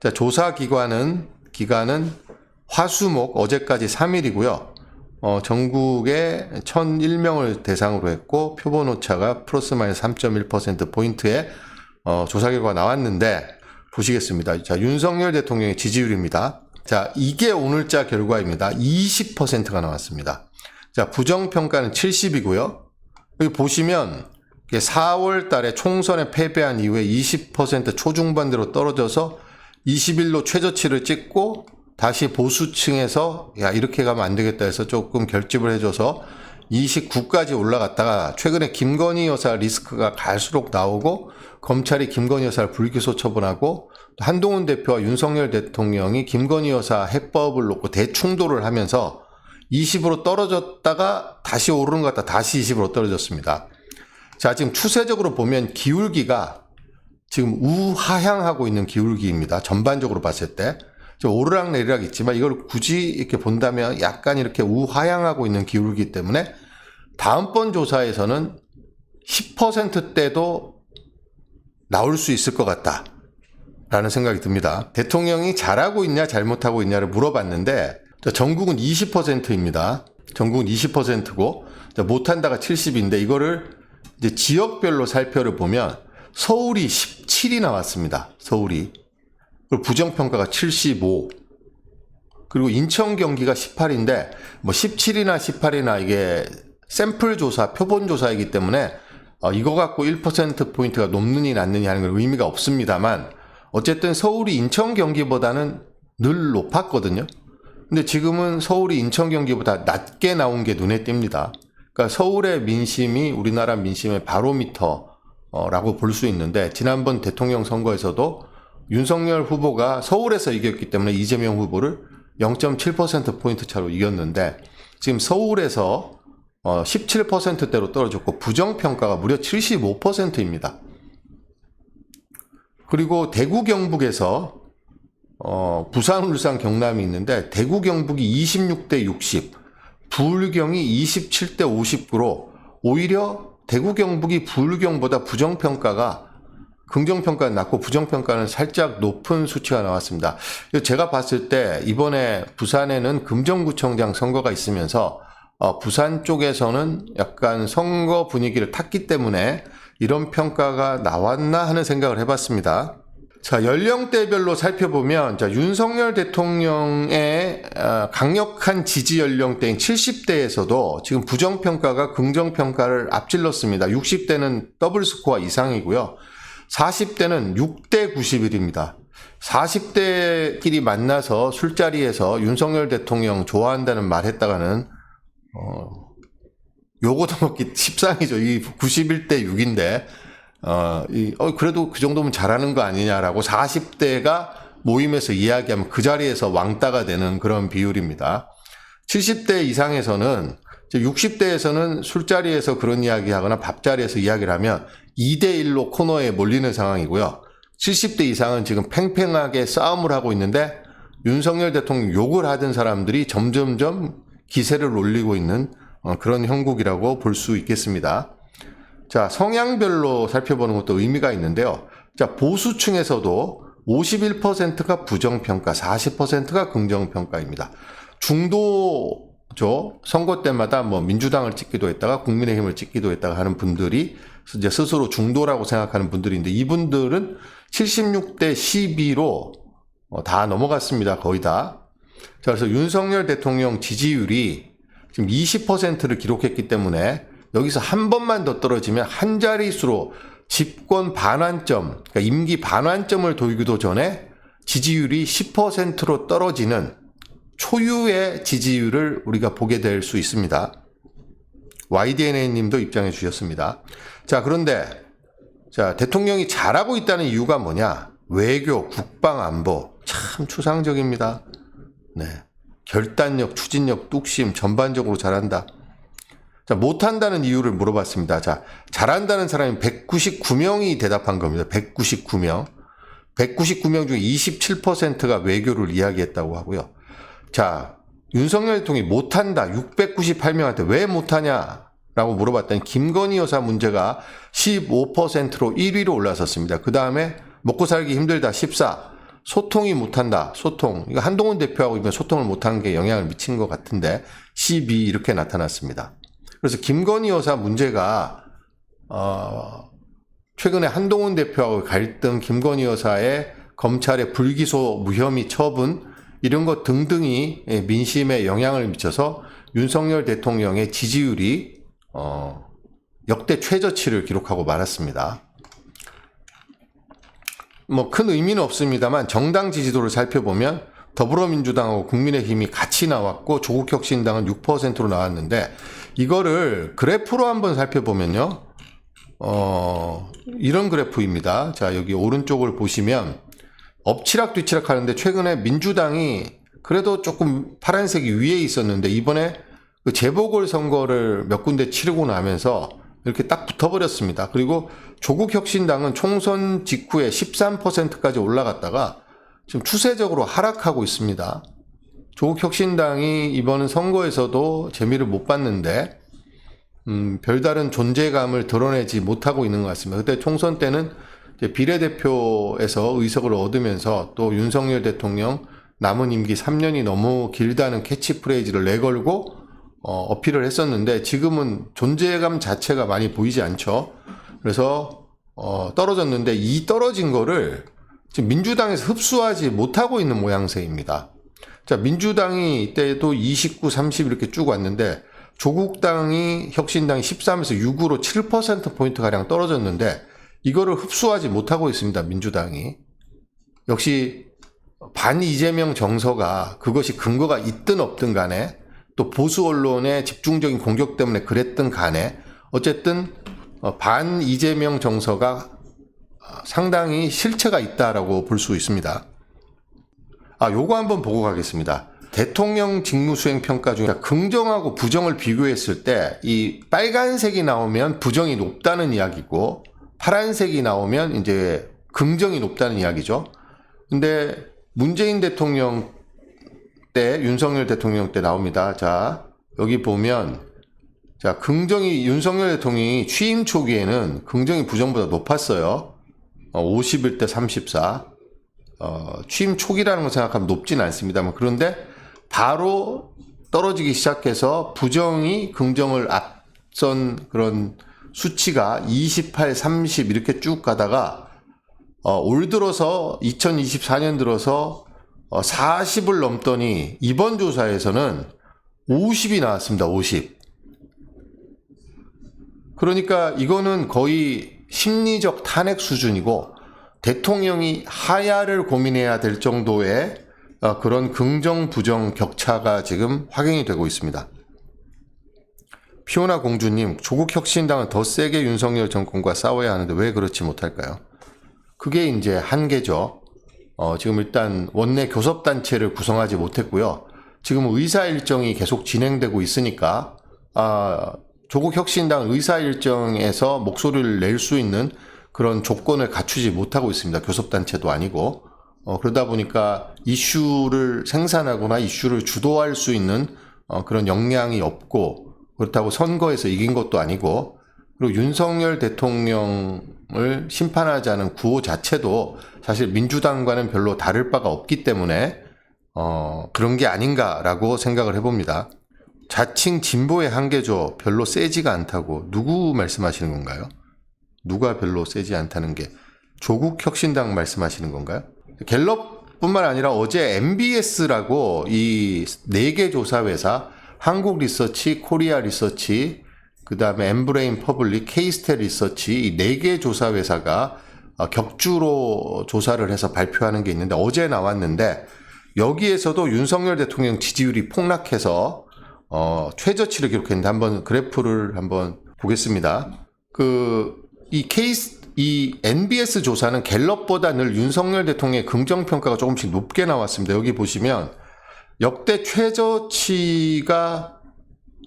자, 조사 기간은 화수목 어제까지 3일이고요. 전국에 1001명을 대상으로 했고 표본 오차가 플러스 마이너스 3.1%포인트의 조사 결과가 나왔는데 보시겠습니다. 자, 윤석열 대통령의 지지율입니다. 자, 이게 오늘자 결과입니다. 20%가 나왔습니다. 자, 부정평가는 70이고요. 여기 보시면 4월 달에 총선에 패배한 이후에 20% 초중반대로 떨어져서 20일로 최저치를 찍고 다시 보수층에서 야 이렇게 가면 안 되겠다 해서 조금 결집을 해줘서 29까지 올라갔다가 최근에 김건희 여사 리스크가 갈수록 나오고 검찰이 김건희 여사를 불기소 처분하고 한동훈 대표와 윤석열 대통령이 김건희 여사 해법을 놓고 대충돌을 하면서 20으로 떨어졌다가 다시 오르는 것 같다 다시 20으로 떨어졌습니다. 자, 지금 추세적으로 보면 기울기가 지금 우하향하고 있는 기울기입니다. 전반적으로 봤을 때. 오르락 내리락 있지만 이걸 굳이 이렇게 본다면 약간 이렇게 우하향하고 있는 기울기 때문에 다음번 조사에서는 10%대도 나올 수 있을 것 같다 라는 생각이 듭니다. 대통령이 잘하고 있냐 잘못하고 있냐를 물어봤는데 전국은 20%입니다. 전국은 20%고 못한다가 70인데 이거를 이제 지역별로 살펴를 보면 서울이 17이 나왔습니다. 서울이. 그리고 부정평가가 75. 그리고 인천 경기가 18인데 뭐 17이나 18이나 이게 샘플 조사, 표본 조사이기 때문에 이거 갖고 1%포인트가 높느니 낮느니 하는 건 의미가 없습니다만 어쨌든 서울이 인천 경기보다는 늘 높았거든요. 근데 지금은 서울이 인천 경기보다 낮게 나온 게 눈에 띕니다. 그러니까 서울의 민심이 우리나라 민심의 바로미터라고 볼 수 있는데 지난번 대통령 선거에서도 윤석열 후보가 서울에서 이겼기 때문에 이재명 후보를 0.7%포인트 차로 이겼는데 지금 서울에서 17%대로 떨어졌고 부정평가가 무려 75%입니다. 그리고 대구 경북에서 부산, 울산, 경남이 있는데 대구 경북이 26대 60, 부울경이 27대 59로 오히려 대구 경북이 부울경보다 부정평가가 긍정평가는 낮고 부정평가는 살짝 높은 수치가 나왔습니다. 제가 봤을 때 이번에 부산에는 금정구청장 선거가 있으면서 부산 쪽에서는 약간 선거 분위기를 탔기 때문에 이런 평가가 나왔나 하는 생각을 해봤습니다. 자, 연령대별로 살펴보면 자, 윤석열 대통령의 강력한 지지 연령대인 70대에서도 지금 부정평가가 긍정평가를 앞질렀습니다. 60대는 더블 스코어 이상이고요. 40대는 6대 91입니다. 40대끼리 만나서 술자리에서 윤석열 대통령 좋아한다는 말 했다가는 요거도 먹기 십상이죠. 이 91대 6인데 그래도 그 정도면 잘하는 거 아니냐라고 40대가 모임에서 이야기하면 그 자리에서 왕따가 되는 그런 비율입니다. 70대 이상에서는 60대에서는 술자리에서 그런 이야기하거나 밥자리에서 이야기를 하면 2대1로 코너에 몰리는 상황이고요. 70대 이상은 지금 팽팽하게 싸움을 하고 있는데 윤석열 대통령 욕을 하던 사람들이 점점점 기세를 올리고 있는 그런 형국이라고 볼 수 있겠습니다. 자, 성향별로 살펴보는 것도 의미가 있는데요. 자, 보수층에서도 51%가 부정평가, 40%가 긍정평가입니다. 중도죠. 선거 때마다 뭐 민주당을 찍기도 했다가 국민의힘을 찍기도 했다가 하는 분들이 이제 스스로 중도라고 생각하는 분들인데 이분들은 76대 12로 다 넘어갔습니다. 거의 다. 자, 그래서 윤석열 대통령 지지율이 지금 20%를 기록했기 때문에 여기서 한 번만 더 떨어지면 한 자릿수로 집권 반환점, 그러니까 임기 반환점을 돌기도 전에 지지율이 10%로 떨어지는 초유의 지지율을 우리가 보게 될 수 있습니다. YDNA 님도 입장해 주셨습니다. 자, 그런데 자, 대통령이 잘하고 있다는 이유가 뭐냐? 외교, 국방, 안보. 참 추상적입니다. 네. 결단력, 추진력, 뚝심 전반적으로 잘한다. 자, 못한다는 이유를 물어봤습니다. 자, 잘한다는 사람이 199명이 대답한 겁니다. 199명. 199명 중에 27%가 외교를 이야기했다고 하고요. 자, 윤석열 대통령이 못한다. 698명한테 왜 못하냐라고 물어봤더니 김건희 여사 문제가 15%로 1위로 올라섰습니다. 그 다음에 먹고 살기 힘들다 14, 소통이 못한다. 소통. 이거 한동훈 대표하고 이번 소통을 못하는 게 영향을 미친 것 같은데 12 이렇게 나타났습니다. 그래서 김건희 여사 문제가 최근에 한동훈 대표하고 갈등, 김건희 여사의 검찰의 불기소, 무혐의 처분 이런 것 등등이 민심에 영향을 미쳐서 윤석열 대통령의 지지율이 역대 최저치를 기록하고 말았습니다. 뭐 큰 의미는 없습니다만 정당 지지도를 살펴보면 더불어민주당하고 국민의힘이 같이 나왔고 조국혁신당은 6%로 나왔는데 이거를 그래프로 한번 살펴보면요. 이런 그래프입니다. 자, 여기 오른쪽을 보시면 엎치락 뒤치락 하는데 최근에 민주당이 그래도 조금 파란색이 위에 있었는데 이번에 그 재보궐선거를 몇 군데 치르고 나면서 이렇게 딱 붙어버렸습니다. 그리고 조국혁신당은 총선 직후에 13%까지 올라갔다가 지금 추세적으로 하락하고 있습니다. 조국혁신당이 이번 선거에서도 재미를 못 봤는데 별다른 존재감을 드러내지 못하고 있는 것 같습니다. 그때 총선 때는 이제 비례대표에서 의석을 얻으면서 또 윤석열 대통령 남은 임기 3년이 너무 길다는 캐치프레이즈를 내걸고 어필을 했었는데 지금은 존재감 자체가 많이 보이지 않죠. 그래서 떨어졌는데 이 떨어진 거를 지금 민주당에서 흡수하지 못하고 있는 모양새입니다. 자, 민주당이 이때도 29, 30 이렇게 쭉 왔는데 조국당이 혁신당이 13에서 6으로 7%포인트가량 떨어졌는데 이거를 흡수하지 못하고 있습니다. 민주당이. 역시 반 이재명 정서가 그것이 근거가 있든 없든 간에 또 보수 언론의 집중적인 공격 때문에 그랬든 간에 어쨌든 반 이재명 정서가 상당히 실체가 있다라고 볼 수 있습니다. 요거 한번 보고 가겠습니다. 대통령 직무수행 평가 중에 긍정하고 부정을 비교했을 때 이 빨간색이 나오면 부정이 높다는 이야기고 파란색이 나오면 이제 긍정이 높다는 이야기죠. 근데 문재인 대통령 때, 윤석열 대통령 때 나옵니다. 자, 여기 보면 자, 긍정이 윤석열 대통령이 취임 초기에는 긍정이 부정보다 높았어요. 51대 34. 취임 초기라는 걸 생각하면 높진 않습니다만 그런데 바로 떨어지기 시작해서 부정이 긍정을 앞선 그런 수치가 28, 30 이렇게 쭉 가다가 올 들어서 2024년 들어서 40을 넘더니 이번 조사에서는 50이 나왔습니다. 50. 그러니까 이거는 거의 심리적 탄핵 수준이고 대통령이 하야를 고민해야 될 정도의 그런 긍정 부정 격차가 지금 확인이 되고 있습니다. 피오나 공주님, 조국 혁신당은 더 세게 윤석열 정권과 싸워야 하는데 왜 그렇지 못할까요? 그게 이제 한계죠. 지금 일단 원내 교섭단체를 구성하지 못했고요. 지금 의사 일정이 계속 진행되고 있으니까 조국 혁신당 의사 일정에서 목소리를 낼 수 있는 그런 조건을 갖추지 못하고 있습니다. 교섭단체도 아니고. 그러다 보니까 이슈를 생산하거나 이슈를 주도할 수 있는 그런 역량이 없고 그렇다고 선거에서 이긴 것도 아니고 그리고 윤석열 대통령을 심판하자는 구호 자체도 사실 민주당과는 별로 다를 바가 없기 때문에 그런 게 아닌가라고 생각을 해봅니다. 자칭 진보의 한계죠. 별로 세지가 않다고. 누구 말씀하시는 건가요? 누가 별로 세지 않다는 게 조국 혁신당 말씀하시는 건가요? 갤럽뿐만 아니라 어제 MBS라고 이 4개 조사회사 한국 리서치, 코리아 리서치, 그 다음에 엠브레인 퍼블릭, 케이스텔 리서치 이 4개 조사회사가 격주로 조사를 해서 발표하는 게 있는데 어제 나왔는데 여기에서도 윤석열 대통령 지지율이 폭락해서 최저치를 기록했는데 한번 그래프를 한번 보겠습니다. 이 NBS 조사는 갤럽보다 늘 윤석열 대통령의 긍정평가가 조금씩 높게 나왔습니다. 여기 보시면 역대 최저치가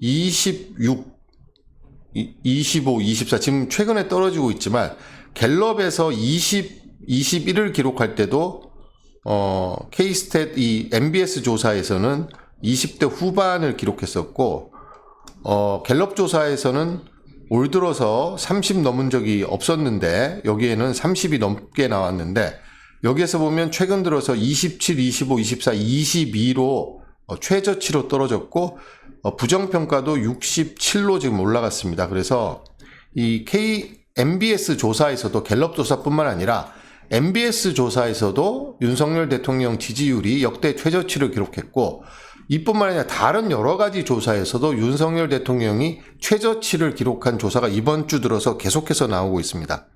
26, 25, 24 지금 최근에 떨어지고 있지만 갤럽에서 21을 기록할 때도 K스탯 이 MBS 조사에서는 20대 후반을 기록했었고 갤럽 조사에서는 올 들어서 30 넘은 적이 없었는데 여기에는 30이 넘게 나왔는데 여기에서 보면 최근 들어서 27, 25, 24, 22로 최저치로 떨어졌고 부정평가도 67로 지금 올라갔습니다. 그래서 이 MBS 조사에서도 갤럽 조사뿐만 아니라 MBS 조사에서도 윤석열 대통령 지지율이 역대 최저치를 기록했고 이뿐만 아니라 다른 여러 가지 조사에서도 윤석열 대통령이 최저치를 기록한 조사가 이번 주 들어서 계속해서 나오고 있습니다.